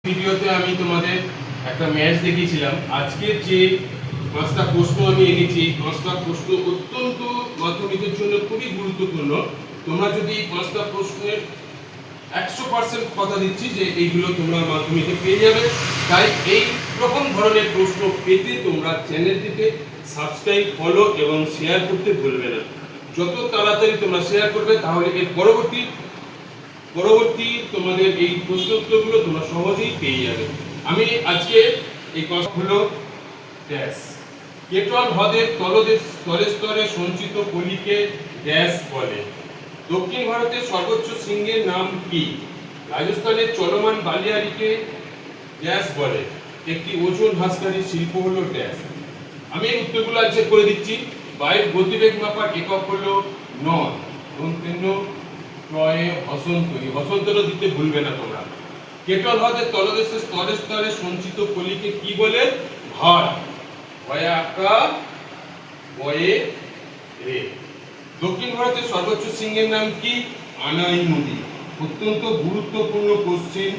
ভিডিওতে আমি তোমাদের একটা ম্যাচ দেখিয়েছিলাম। আজকে যে পাঁচটা প্রশ্ন আমি এনেছি, এই পাঁচটা প্রশ্ন অত্যন্ত মাধ্যমিকের জন্য খুবই গুরুত্বপূর্ণ। তোমরা যদি এই পাঁচটা প্রশ্নের 100% কথা দিচ্ছি যে এইগুলো তোমরা মাধ্যমিকে পেয়ে যাবে। তাই এই রকম ধরনের প্রশ্ন পেতে তোমরা চ্যানেলটিকে সাবস্ক্রাইব, ফলো এবং শেয়ার করতে ভুলবে না। যত তাড়াতাড়ি তোমরা শেয়ার করবে তাহলে এর পরবর্তী তোমাদের এই প্রশ্ন উত্তরগুলো তোমরা সহজেই পেয়ে যাবে। আমি আজকে এই কথা হলো ড্যাশ। কেটল হ্রদের তলদেশ স্তরে স্তরে সঞ্চিত পলিকে ড্যাশ বলে। দক্ষিণ ভারতের সর্বোচ্চ শৃঙ্গের নাম কি? রাজস্থানের চলমান বালিয়াড়িকে ড্যাশ বলে। একটি ওজন হ্রাসকারী শিল্প হলো ড্যাশ। আমি এই উত্তরগুলো আজকে করে দিচ্ছি। বায়ুর গতিবেগ মাপার একক হলো নট। হসন্তরও দিতে ভুলবে না তোমরা। কেটল হ্রদের তলদেশে স্তরে স্তরে সঞ্চিত পলিকে কি বলে? ভার। দক্ষিণ ভারতের সর্বোচ্চ শৃঙ্গের নাম কি? আনাই নদী। অত্যন্ত গুরুত্বপূর্ণ কোশ্চেন।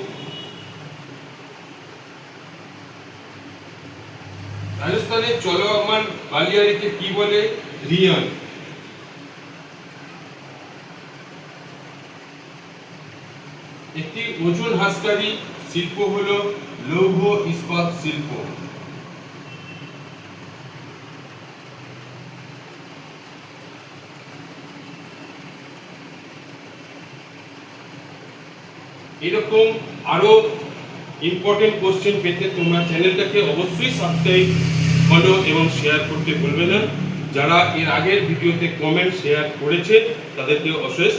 রাজস্থানের চলমান বালিয়াড়িকে কি বলে? রিয়ান। একটি ওজন হ্রাসকারী শিল্প হলো লৌহ ইস্পাত শিল্প। এরকম আরো ইম্পর্টেন্ট কোশ্চেন পেতে তোমরা চ্যানেলটাকে অবশ্যই সাবস্ক্রাইব, ফলো এবং শেয়ার করতে ভুলবে না। যারা এর আগের ভিডিওতে কমেন্ট শেয়ার করেছে তাদেরকে অশেষ